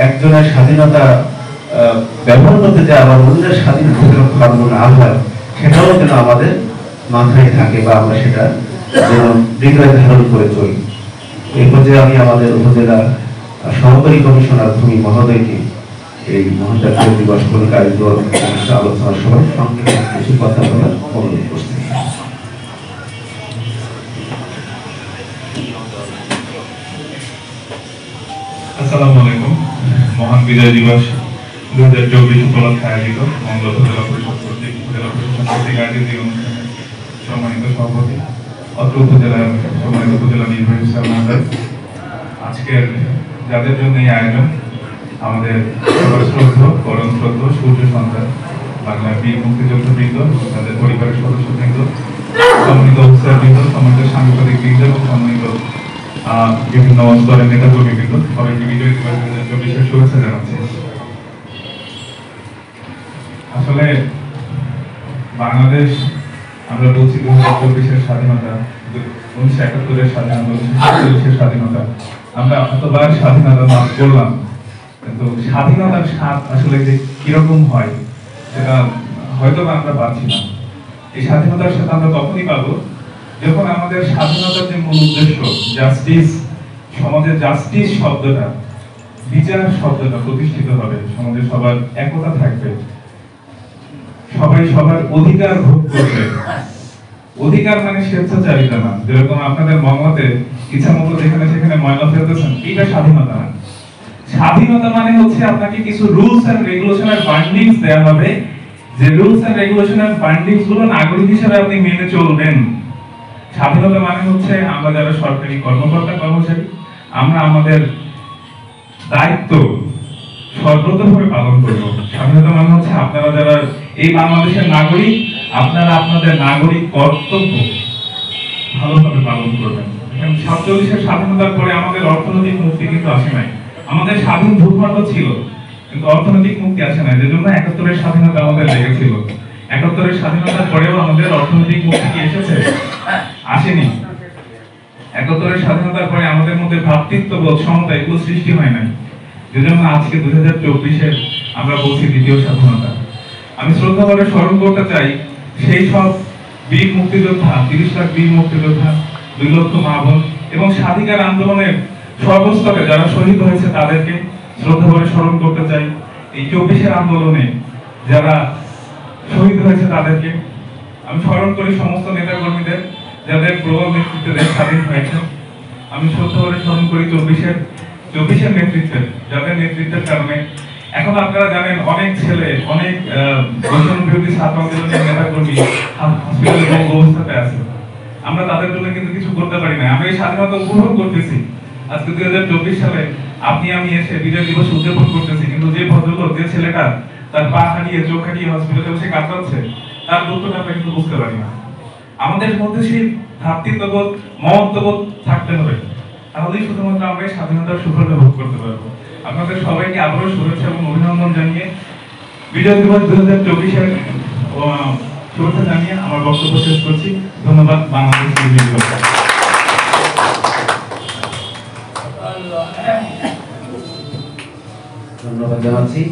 একজনের স্বাধীনতা ব্যবহার করতে যায় আবার অন্যের স্বাধীন প্রতিরক্ষা না হয়, সেটাও যেন আমাদের মাথায় থাকে বা আমরা সেটা যেন হৃদয়ে ধারণ করে চলি। এই পর্যায়ে আমি আমাদের উপজেলা সহকারী কমিশনার ভূমি মহোদয়কে এই মহাজাতীয় দিবস উপলক্ষে আয়োজিত আলোচনা সভায় সংক্ষেপে কিছু কথা বলার অনুরোধ করছি। আসসালামু আলাইকুম। মহান বিজয় দিবস 2024 উপলক্ষে আয়োজিত মঙ্গল জেলা পরিষদ কর্তৃক জেলা প্রশাসন কর্তৃক আয়োজিত এই অনুষ্ঠানে সম্মানিত সভাপতি, অত্র উপজেলার সম্মানিত উপজেলা নির্বাহী সাহেব, আজকের যাদের জন্য এই আয়োজন, আমাদের শ্রদ্ধা করণ শ্রদ্ধা সূর্য সন্তান বাংলার বীর মুক্তিযোদ্ধাবৃন্দ, তাদের পরিবারের সদস্যবৃন্দ, সম্মানিত অফিসারবৃন্দ, সম্মানিত সাংবাদিক বৃন্দ এবং সম্মানিত বিভিন্ন স্তরের নেতা কর্মীবৃন্দ, সবাইকে বিজয় দিবস 2024 শুভেচ্ছা জানাচ্ছি। আসলে বাংলাদেশ আমরা বলছি 2024 স্বাধীনতা, 1971 স্বাধীনতা, 1947 স্বাধীনতা, আমরা এতবার স্বাধীনতা লাভ করলাম, কিন্তু স্বাধীনতার স্বাদ আসলে যে কিরকম হয় সেটা হয়তো আমরা পাচ্ছি না। এই স্বাধীনতার সাথে আমরা তখনই পাবো যখন আমাদের স্বাধীনতার যে মূল উদ্দেশ্য জাস্টিস, সমাজে জাস্টিস শব্দটা, বিচার শব্দটা প্রতিষ্ঠিত হবে, সমাজে সবার একতা থাকবে, সবাই সবার অধিকার ভোগ করবে। অধিকার মানে স্বেচ্ছাচারিতা না, যেরকম আপনাদের মঙ্গলাতে ইচ্ছা মতো যেখানে সেখানে ময়লা ফেলতেছেন, এটা স্বাধীনতা না। স্বাধীনতা মানে হচ্ছে আপনাকে কিছু রুলস এন্ড রেগুলেশনের বান্ডিংস দেয়া হবে, যে রুলস এন্ড রেগুলেশনের বান্ডিংস গুলো নাগরিক হিসেবে আপনি মেনে চলবেন। স্বাধীনতা মানে হচ্ছে আমরা যারা সরকারি কর্মকর্তা কর্মচারী, আমরা আমাদের দায়িত্ব সর্বতভাবে পালন করব। স্বাধীনতা মানে হচ্ছে আপনারা যারা এই বাংলাদেশের নাগরিক, আপনারা আপনাদের নাগরিক কর্তব্য ভালোভাবে পালন করবেন। 47 স্বাধীনতার পরে আমাদের অর্থনৈতিক মুক্তি কিন্তু আসে নাই। আমাদের স্বাধীন ভূখণ্ড ছিল কিন্তু অর্থনৈতিক মুক্তি আসে নাই, যেজন্য 71 স্বাধীনতা আমাদের লেগেছিল। 71 স্বাধীনতার পরেও আমাদের অর্থনৈতিক মুক্তি কি এসেছে? আসেনি। 71 স্বাধীনতার পরে আমাদের মধ্যে ভ্রাতৃত্ববোধ, সমতা এগুলো সৃষ্টি হয় নাই, যেজন্য আজকে 2024 আমরা বলছি দ্বিতীয় স্বাধীনতা। আমি শ্রদ্ধাভরে স্মরণ করতে চাই সেই সব বীর মুক্তিযোদ্ধা, 30 লাখ বীর মুক্তিযোদ্ধা, 2 লক্ষ মা বোন এবং স্বাধিকার আন্দোলনের সর্বস্তরে যারা শহীদ হয়েছে তাদেরকে শ্রদ্ধাভরে স্মরণ করতে চাই। এই 24 আন্দোলনে যারা শহীদ হয়েছে তাদেরকে আমি স্মরণ করি, সমস্ত নেতা কর্মীদের যাদের প্রবল নেতৃত্বে দেশ স্বাধীন হয়েছে। আমি শ্রদ্ধাভরে স্মরণ করি 24 নেতৃত্বের, যাদের নেতৃত্বের কারণে এখন আপনারা জানেন অনেক ছেলে, অনেক বৈষম্য বিরোধী ছাত্র আন্দোলনের নেতা কর্মী হসপিটালে অবস্থাতে আছে। আমরা তাদের জন্য কিন্তু কিছু করতে পারি না। আমরা এই স্বাধীনতা উপভোগ করতেছি। আজকে 2024 সালে আপনি আমি এসে বিজয় দিবস উদযাপন করতেছি, কিন্তু যে ভদ্রলোক, যে ছেলেটা তার পা হারিয়ে চোখ হারিয়ে হসপিটালে বসে কাতরাচ্ছে, তার দুঃখটা আমরা কিন্তু বুঝতে পারি না। আমাদের মধ্যে সেই ভ্রাতৃত্ববোধ, মমত্ববোধ থাকতে হবে, তাহলেই শুধুমাত্র আমরা এই স্বাধীনতার সুফল ভোগ করতে পারবো। আপনাদের সবাইকে আবারও শুভেচ্ছা এবং অভিনন্দন জানিয়ে বিজয় দিবস 2024 শুভেচ্ছা জানিয়ে আমার বক্তব্য শেষ করছি। ধন্যবাদ। বাংলাদেশ ধন্যবাদ জানাচ্ছি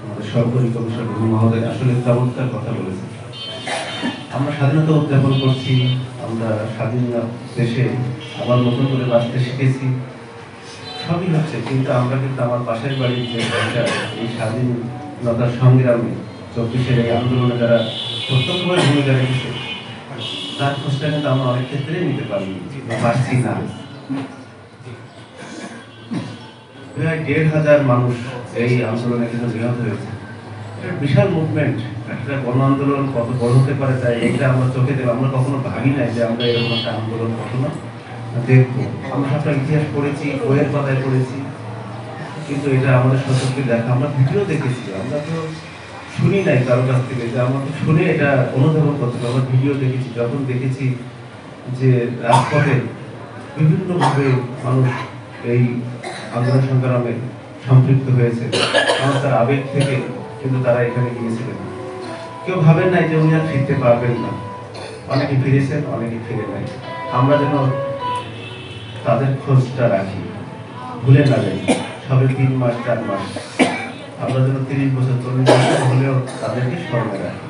আমাদের সরকারি কমিশন মহোদয়, আসলে চমৎকার কথা বলেছেন। আমরা স্বাধীনতা উদযাপন করছি, আমরা স্বাধীন দেশে আবার নতুন করে বাঁচতে শিখেছি, সবই হচ্ছে, কিন্তু আমরা কিন্তু আমার পাশের বাড়ির যে ভাইটা এই স্বাধীনতার সংগ্রামে 24 এই আন্দোলনে যারা প্রত্যক্ষভাবে ভূমিকা রেখেছে, তার খোঁজটা কিন্তু আমরা অনেক ক্ষেত্রেই নিতে পারছি না। 1,500 মানুষ এই আন্দোলনে কিন্তু নিহত হয়েছে। এটা বিশাল মুভমেন্ট, একটা গণ আন্দোলন কত বড় হতে পারে তাই এটা আমরা চোখে দেব। আমরা কখনো ভাবি নাই যে আমরা এরকম একটা আন্দোলন কখনো দেখবো। আমরা সবটা ইতিহাস পড়েছি, বইয়ের পাতায় পড়েছি, কিন্তু এটা আমাদের সচক্ষে দেখা, আমরা ভিডিও দেখেছি, আমরা তো শুনি নাই কারো কাছ থেকে যে আমরা তো শুনে এটা অনুধাবন করতে পারি। আমরা ভিডিও দেখেছি, যখন দেখেছি যে রাজপথে বিভিন্নভাবে মানুষ এই আন্দোলন সংগ্রামে সম্পৃক্ত হয়েছে, তার আবেগ থেকে কিন্তু তারা এখানে গিয়েছিলেন। কেউ ভাবেন নাই যে উনি আর ফিরতে পারবেন না, অনেকে ফিরেছেন, অনেকে ফিরে নাই। আমরা যেন তাদের খোঁজটা রাখি, ভুলে না যাই। সবে 3 মাস 4 মাস, আমরা যেন 30 বছর 40 বছর হলেও তাদেরকে স্মরণে রাখি।